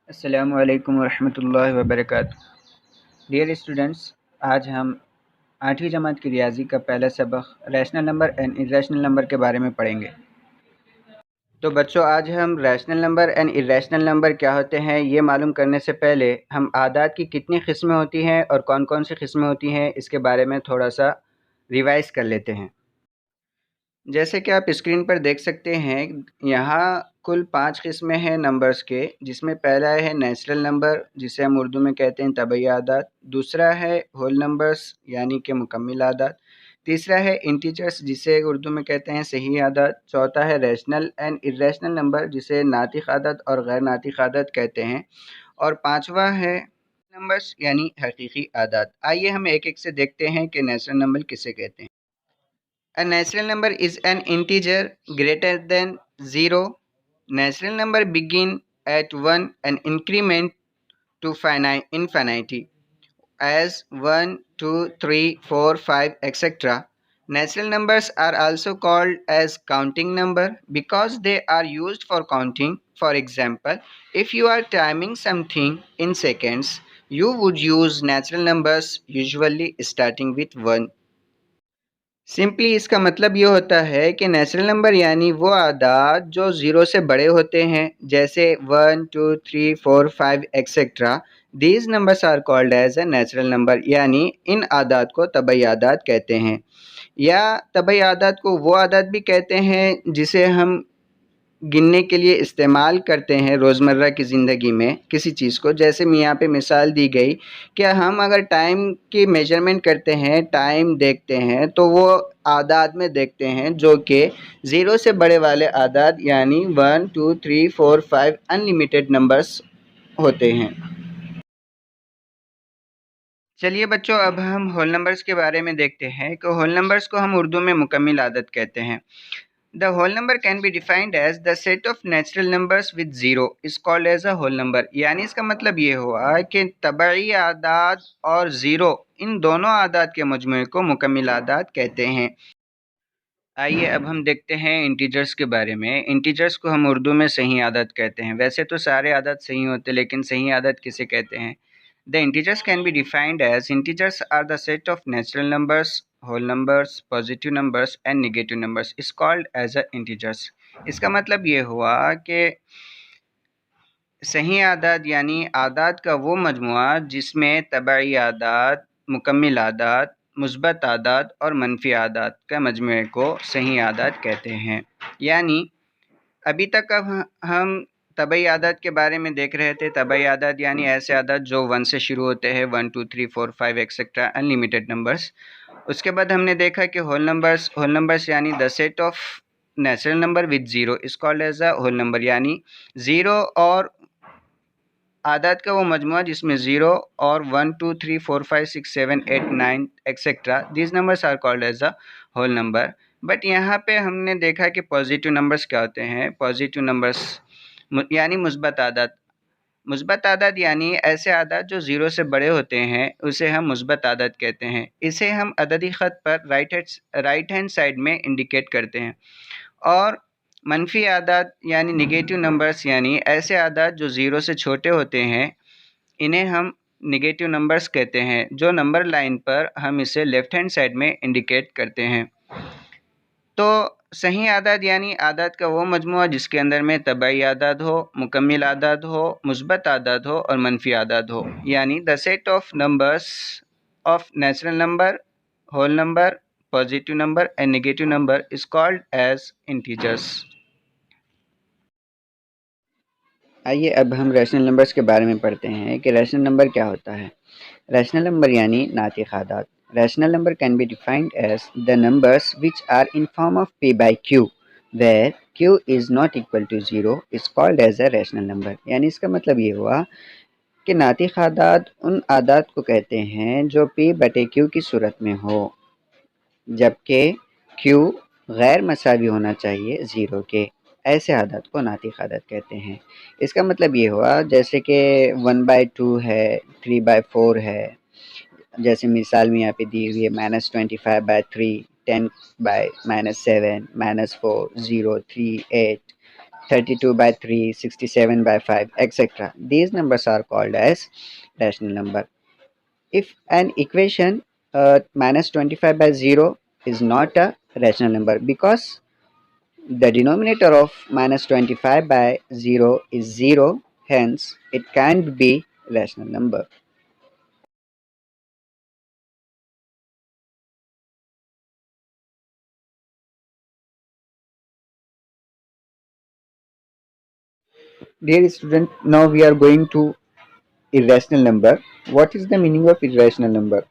السلام علیکم ورحمۃ اللہ وبرکاتہ۔ ڈیئر اسٹوڈنٹس، آج ہم 8ویں جماعت کی ریاضی کا پہلا سبق rational number and irrational number کے بارے میں پڑھیں گے۔ تو بچوں، آج ہم rational number and irrational number کیا ہوتے ہیں یہ معلوم کرنے سے پہلے ہم اعداد کی کتنی قسمیں ہوتی ہیں اور کون کون سی قسمیں ہوتی ہیں اس کے بارے میں تھوڑا سا ریوائز کر لیتے ہیں۔ جیسے کہ آپ اسکرین پر دیکھ سکتے ہیں، یہاں کل 5 قسمیں ہیں نمبرز کے، جس میں پہلا ہے نیچرل نمبر جسے ہم اردو میں کہتے ہیں طبعی اعداد، دوسرا ہے ہول نمبرز یعنی کہ مکمل اعداد، تیسرا ہے انٹیجرز جسے اردو میں کہتے ہیں صحیح اعداد، چوتھا ہے ریشنل اینڈ ارریشنل نمبر جسے ناطق عدد اور غیر ناطق عدد کہتے ہیں، اور پانچواں ہے نمبرز یعنی حقیقی اعداد۔ آئیے ہم ایک ایک سے دیکھتے ہیں کہ نیچرل نمبر کسے کہتے ہیں۔ A natural number is an integer greater than 0. Natural number begin at 1 and increment to infinity as 1, 2, 3, 4, 5, etc. Natural numbers are also called as counting number because they are used for counting. For example, if you are timing something in seconds, you would use natural numbers usually starting with 1. Simply اس کا مطلب یہ ہوتا ہے کہ natural number یعنی وہ اعداد جو 0 سے بڑے ہوتے ہیں، جیسے 1, 2, 3, 4, 5 etcetera. These numbers are called as a natural number, یعنی ان اعداد کو طبعی اعداد کہتے ہیں، یا طبعی اعداد کو وہ اعداد بھی کہتے ہیں جسے ہم گننے کے لیے استعمال کرتے ہیں روزمرہ کی زندگی میں کسی چیز کو۔ جیسے یہاں پہ مثال دی گئی کہ ہم اگر ٹائم کی میجرمنٹ کرتے ہیں، ٹائم دیکھتے ہیں، تو وہ اعداد میں دیکھتے ہیں جو کہ 0 سے بڑے والے اعداد یعنی 1, 2, 3, 4, 5 انلمیٹڈ نمبرز ہوتے ہیں۔ چلیے بچوں، اب ہم ہول نمبرز کے بارے میں دیکھتے ہیں کہ ہول نمبرز کو ہم اردو میں مکمل عدد کہتے ہیں۔ The whole number can be defined as the set of natural numbers with 0 is called as a whole number. یعنی اس کا مطلب یہ ہوا کہ طبعی اعداد اور 0 ان دونوں اعداد کے مجموعے کو مکمل اعداد کہتے ہیں۔ آئیے اب ہم دیکھتے ہیں انٹیجرز کے بارے میں۔ انٹیجرز کو ہم اردو میں صحیح عدد کہتے ہیں۔ ویسے تو سارے عدد صحیح ہوتے، لیکن صحیح عدد کسے کہتے ہیں؟ The integers can be defined as integers are the set of natural numbers, whole numbers, positive numbers and negative numbers is called as a integers. اس کا مطلب یہ ہوا کہ صحیح اعداد یعنی اعداد کا وہ مجموعہ جس میں طبعی اعداد، مکمل اعداد، مثبت اعداد اور منفی اعداد کا مجموعے کو صحیح اعداد کہتے ہیں۔ یعنی ابھی تک اب ہم طبعی اعداد کے بارے میں دیکھ رہے تھے۔ طبعی اعداد یعنی ایسے اعداد جو 1 سے شروع ہوتے ہیں، 1, 2, 3, 4, 5 ایکسیٹرا انلمیٹڈ نمبرس۔ اس کے بعد ہم نے دیکھا کہ ہول نمبرس یعنی the set of natural number with 0 is called as a whole number، یعنی 0 اور اعداد کا وہ مجموعہ جس میں 0 اور 1, 2, 3, 4, 5, 6, 7, 8, 9 etcetera these numbers are called as a whole number۔ But یہاں پہ ہم نے دیکھا کہ پازیٹیو نمبرس کیا ہوتے ہیں۔ پازیٹیو نمبرس یعنی مثبت اعداد۔ مثبت اعداد یعنی ایسے اعداد جو 0 سے بڑے ہوتے ہیں، اسے ہم مثبت اعداد کہتے ہیں۔ اسے ہم عددی خط پر رائٹ ہینڈ سائڈ میں انڈیکیٹ کرتے ہیں۔ اور منفی اعداد یعنی نگیٹو نمبرس یعنی ایسے اعداد جو 0 سے چھوٹے ہوتے ہیں، انہیں ہم نگیٹو نمبرس کہتے ہیں، جو نمبر لائن پر ہم اسے لیفٹ ہینڈ سائڈ میں انڈیکیٹ کرتے ہیں۔ تو صحیح اعداد یعنی اعداد کا وہ مجموعہ جس کے اندر میں طبعی اعداد ہو، مکمل اعداد ہو، مثبت اعداد ہو اور منفی اعداد ہو، یعنی the set of numbers of natural number, whole number, positive number and negative number is called as integers۔ آئیے اب ہم ریشنل نمبرز کے بارے میں پڑھتے ہیں کہ ریشنل نمبر کیا ہوتا ہے۔ ریشنل نمبر یعنی ناطق اعداد۔ Rational number can be defined as the numbers which are in form of p by q, where q is not equal to 0 is called as a rational number۔ یعنی اس کا مطلب یہ ہوا کہ ناطق اعداد ان اعداد کو کہتے ہیں جو p بٹے q کی صورت میں ہو، جبکہ q غیر مساوی ہونا چاہیے 0 کے۔ ایسے اعداد کو ناطق اعداد کہتے ہیں۔ اس کا مطلب یہ ہوا جیسے کہ 1/2 ہے، 3/4 ہے، جیسے مثال میں یہاں پہ دی ہوئی ہے -25/3، 10/-7، -4، 0، 3، 8، 32 by 3, 67 by 5, etc. These numbers are called as rational number. If an equation minus 25 by 0 is not a rational number because the denominator of minus 25 by 0 is 0, hence it can't be rational number. Dear student, now we are going to irrational number. What is the meaning of irrational number?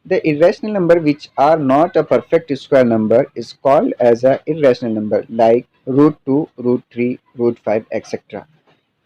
The irrational number which are not a perfect square number is called as a irrational number like root 2, root 3, root 5, etc.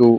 2,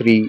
3,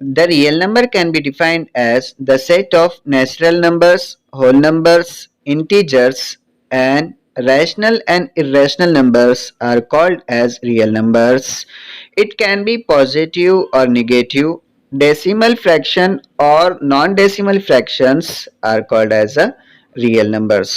The real number can be defined as the set of natural numbers, whole numbers, integers, and rational and irrational numbers are called as real numbers. It can be positive or negative. Decimal fraction or non-decimal fractions are called as a real numbers.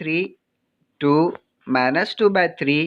3 to -2 by 3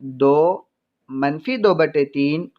2, -2/3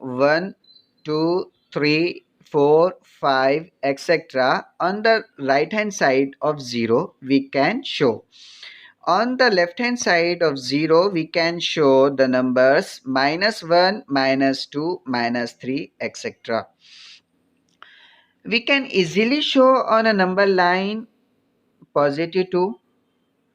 1, 2, 3, 4, 5 etc. on the right hand side of 0 we can show. On the left hand side of 0 we can show the numbers -1, -2, -3 etc. We can easily show on a number line positive 2.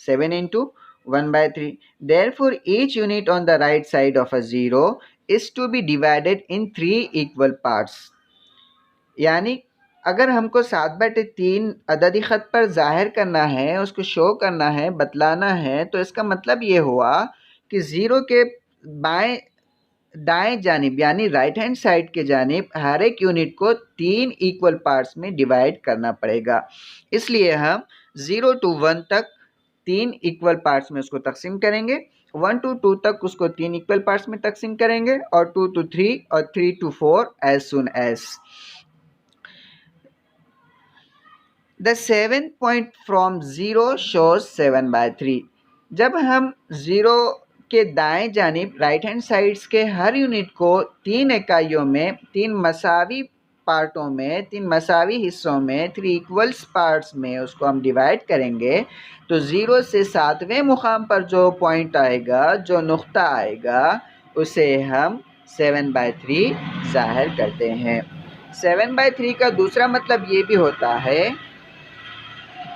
7 into 1/3। Therefore each unit on the right side of a 0 is to be divided in 3 equal parts. یعنی اگر ہم کو 7/3 عددی خط پر ظاہر کرنا ہے، اس کو شو کرنا ہے، بتلانا ہے، تو اس کا مطلب یہ ہوا کہ 0 کے دائیں جانب یعنی رائٹ ہینڈ سائڈ کے جانب ہر ایک یونٹ کو 3 ایکول پارٹس میں ڈیوائڈ کرنا پڑے گا. اس لیے ہم 0 to 1 تک 3 ایکول پارٹس میں اس کو تقسیم کریں گے، 1 to 2 تک اس کو 3 ایکول پارٹس میں تقسیم کریں گے، اور 2 to 3 اور 3 to 4 as soon as. The 7 point from 0 shows 7/3. جب ہم 0 کے دائیں جانب رائٹ ہینڈ سائڈس کے ہر یونٹ کو 3 اکائیوں میں، 3 مساوی پارٹوں میں، 3 مساوی حصوں میں، 3 ایکولس پارٹس میں اس کو ہم ڈیوائڈ کریں گے، تو 0 سے 7ویں مقام پر جو پوائنٹ آئے گا، جو نقطہ آئے گا، اسے ہم 7/3 ظاہر کرتے ہیں. 7/3 کا دوسرا مطلب یہ بھی ہوتا ہے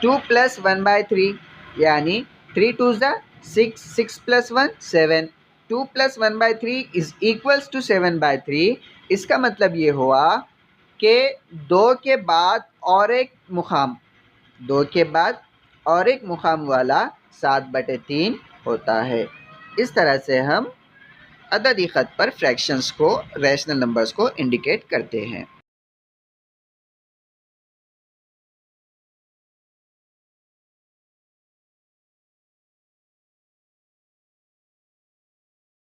2 plus 1/3 یعنی 3 2s are 6, 6 plus 1 7. 2 plus 1/3 is equals to 7/3. اس کا مطلب یہ ہوا کہ 2 کے بعد اور ایک مقام، 2 کے بعد اور ایک مقام والا 7/3 ہوتا ہے. اس طرح سے ہم عددی خط پر فریکشنز کو، ریشنل نمبرز کو انڈیکیٹ کرتے ہیں.